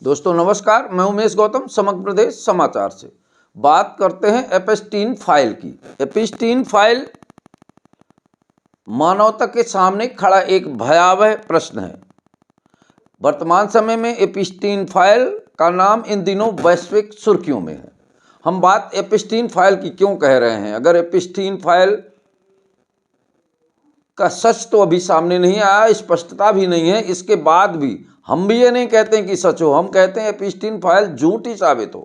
दोस्तों नमस्कार, मैं उमेश गौतम समग्र प्रदेश समाचार से बात करते हैं एपिस्टीन फाइल की। एपिस्टीन फाइल मानवता के सामने खड़ा एक भयावह प्रश्न है। वर्तमान समय में एपिस्टीन फाइल का नाम इन दिनों वैश्विक सुर्खियों में है। हम बात एपिस्टीन फाइल की क्यों कह रहे हैं? अगर एपिस्टीन फाइल का सच तो अभी सामने नहीं आया, स्पष्टता भी नहीं है, इसके बाद भी हम भी ये नहीं कहते हैं कि सच हो, हम कहते हैं एपिस्टीन फाइल झूठी साबित हो।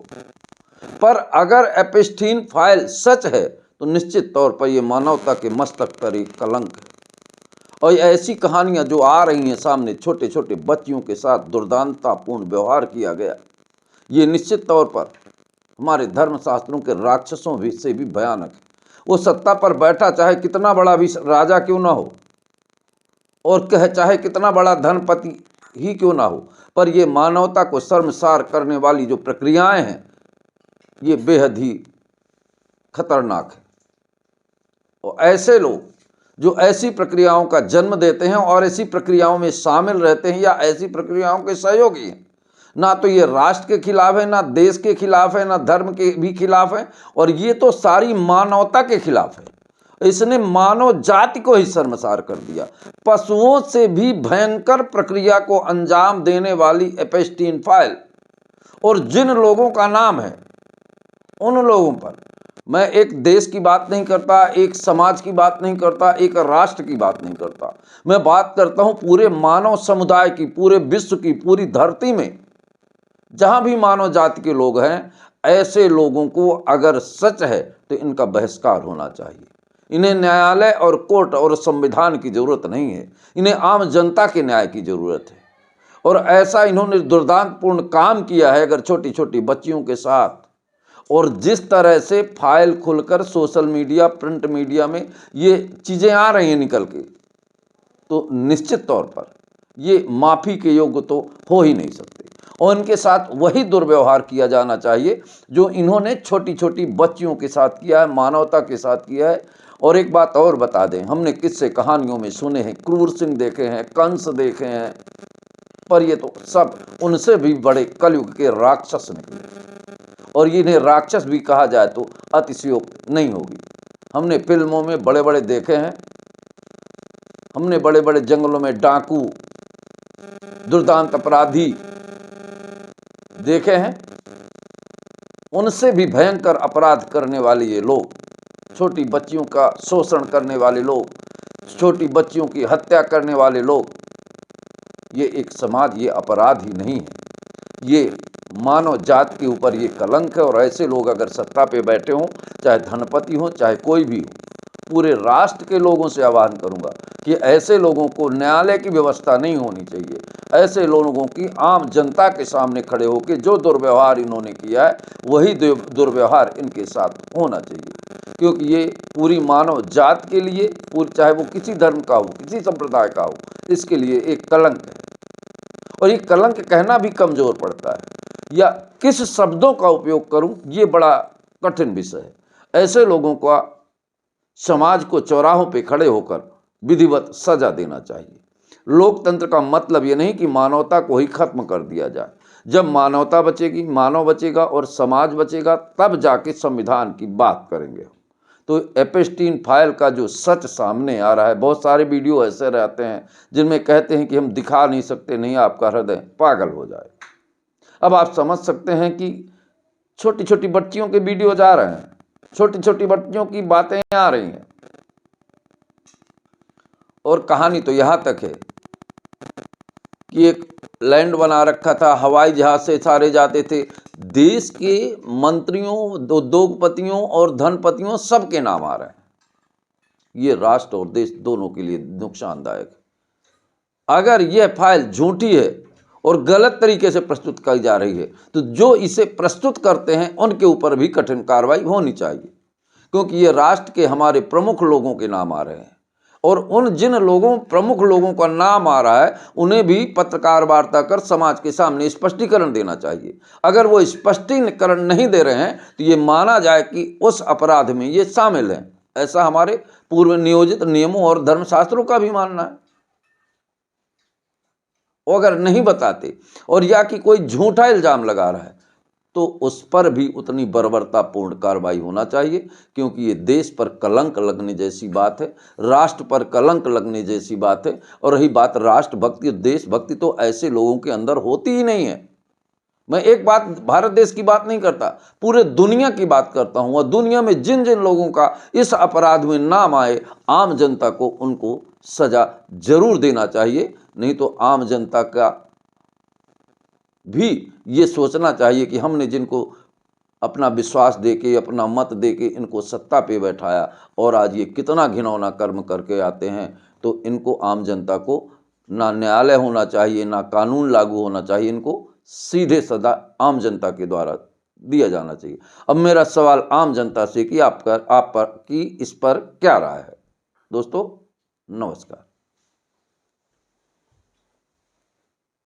पर अगर एपिस्टीन फाइल सच है तो निश्चित तौर पर यह मानवता के मस्तक पर एक कलंक है। और ऐसी कहानियां जो आ रही हैं सामने, छोटे छोटे बच्चियों के साथ दुर्दांततापूर्ण व्यवहार किया गया, ये निश्चित तौर पर हमारे धर्मशास्त्रों के राक्षसों भी से भी भयानक है। वो सत्ता पर बैठा चाहे कितना बड़ा भी राजा क्यों ना हो और चाहे कितना बड़ा धनपति ही क्यों ना हो, पर ये मानवता को शर्मसार करने वाली जो प्रक्रियाएं हैं ये बेहद ही खतरनाक है। और ऐसे लोग जो ऐसी प्रक्रियाओं का जन्म देते हैं और ऐसी प्रक्रियाओं में शामिल रहते हैं या ऐसी प्रक्रियाओं के सहयोगी हैं, ना तो ये राष्ट्र के खिलाफ है, ना देश के खिलाफ है, ना धर्म के भी खिलाफ है, और ये तो सारी मानवता के खिलाफ है। इसने मानव जाति को ही शर्मसार कर दिया। पशुओं से भी भयंकर प्रक्रिया को अंजाम देने वाली एपिस्टीन फाइल, और जिन लोगों का नाम है उन लोगों पर मैं एक देश की बात नहीं करता, एक समाज की बात नहीं करता, एक राष्ट्र की बात नहीं करता, मैं बात करता हूं पूरे मानव समुदाय की, पूरे विश्व की, पूरी धरती में जहां भी मानव जाति के लोग हैं, ऐसे लोगों को अगर सच है तो इनका बहिष्कार होना चाहिए। इन्हें न्यायालय और कोर्ट और संविधान की जरूरत नहीं है, इन्हें आम जनता के न्याय की जरूरत है। और ऐसा इन्होंने दुर्दांतपूर्ण काम किया है अगर छोटी छोटी बच्चियों के साथ, और जिस तरह से फाइल खुलकर सोशल मीडिया, प्रिंट मीडिया में ये चीज़ें आ रही हैं निकल के, तो निश्चित तौर पर ये माफ़ी के योग्य तो हो ही नहीं सकते। और इनके साथ वही दुर्व्यवहार किया जाना चाहिए जो इन्होंने छोटी छोटी बच्चियों के साथ किया है, मानवता के साथ किया है। और एक बात और बता दें, हमने किस्से कहानियों में सुने हैं, क्रूर सिंह देखे हैं, कंस देखे हैं, पर ये तो सब उनसे भी बड़े कलयुग के राक्षस निकले, और इन्हें राक्षस भी कहा जाए तो अतिशयोक्ति नहीं होगी। हमने फिल्मों में बड़े बड़े देखे हैं, हमने बड़े बड़े जंगलों में डाकू, दुर्दांत अपराधी देखे हैं, उनसे भी भयंकर अपराध करने वाले ये लोग, छोटी बच्चियों का शोषण करने वाले लोग, छोटी बच्चियों की हत्या करने वाले लोग, ये एक समाज, ये अपराध ही नहीं है, ये मानव जात के ऊपर ये कलंक है। और ऐसे लोग अगर सत्ता पे बैठे हों, चाहे धनपति हो, चाहे कोई भी हो, पूरे राष्ट्र के लोगों से आह्वान करूंगा कि ऐसे लोगों को न्यायालय की व्यवस्था नहीं होनी चाहिए। ऐसे लोगों की आम जनता के सामने खड़े होकर जो दुर्व्यवहार इन्होंने किया है वही दुर्व्यवहार इनके साथ होना चाहिए, क्योंकि ये पूरी मानव जात के लिए, चाहे वो किसी धर्म का हो, किसी संप्रदाय का हो, इसके लिए एक कलंक है। और ये कलंक कहना भी कमजोर पड़ता है, या किस शब्दों का उपयोग करूं ये बड़ा कठिन विषय है। ऐसे लोगों का समाज को चौराहों पे खड़े होकर विधिवत सजा देना चाहिए। लोकतंत्र का मतलब ये नहीं कि मानवता को ही खत्म कर दिया जाए। जब मानवता बचेगी, मानव बचेगा और समाज बचेगा, तब जाके संविधान की बात करेंगे। तो एपिस्टीन फाइल का जो सच सामने आ रहा है, बहुत सारे वीडियो ऐसे रहते हैं जिनमें कहते हैं कि हम दिखा नहीं सकते, नहीं आपका हृदय पागल हो जाए। अब आप समझ सकते हैं कि छोटी छोटी बच्चियों के वीडियो जा रहे हैं, छोटी छोटी बच्चियों की बातें आ रही हैं, और कहानी तो यहाँ तक है कि एक लैंड बना रखा था, हवाई जहाज से सारे जाते थे, देश के मंत्रियों, उद्योगपतियों और धनपतियों सबके नाम आ रहे हैं। ये राष्ट्र और देश दोनों के लिए नुकसानदायक है। अगर यह फाइल झूठी है और गलत तरीके से प्रस्तुत की जा रही है तो जो इसे प्रस्तुत करते हैं उनके ऊपर भी कठिन कार्रवाई होनी चाहिए, क्योंकि ये राष्ट्र के हमारे प्रमुख लोगों के नाम आ रहे हैं, और उन जिन लोगों, प्रमुख लोगों का नाम आ रहा है, उन्हें भी पत्रकार वार्ता कर समाज के सामने स्पष्टीकरण देना चाहिए। अगर वो स्पष्टीकरण नहीं दे रहे हैं तो ये माना जाए कि उस अपराध में ये शामिल हैं। ऐसा हमारे पूर्व नियोजित नियमों और धर्मशास्त्रों का भी मानना है। अगर नहीं बताते और या कि कोई झूठा इल्ज़ाम लगा रहा है तो उस पर भी उतनी बर्बरतापूर्ण कार्रवाई होना चाहिए, क्योंकि ये देश पर कलंक लगने जैसी बात है, राष्ट्र पर कलंक लगने जैसी बात है। और रही बात राष्ट्रभक्ति, देशभक्ति तो ऐसे लोगों के अंदर होती ही नहीं है। मैं एक बात भारत देश की बात नहीं करता, पूरे दुनिया की बात करता हूं। और दुनिया में जिन जिन लोगों का इस अपराध में नाम आए, आम जनता को उनको सजा जरूर देना चाहिए। नहीं तो आम जनता का भी ये सोचना चाहिए कि हमने जिनको अपना विश्वास देके, अपना मत देके इनको सत्ता पे बैठाया और आज ये कितना घिनौना कर्म करके आते हैं, तो इनको आम जनता को ना न्यायालय होना चाहिए, ना कानून लागू होना चाहिए, इनको सीधे सजा आम जनता के द्वारा दिया जाना चाहिए। अब मेरा सवाल आम जनता से कि आप पर की इस पर क्या राय है। दोस्तों नमस्कार।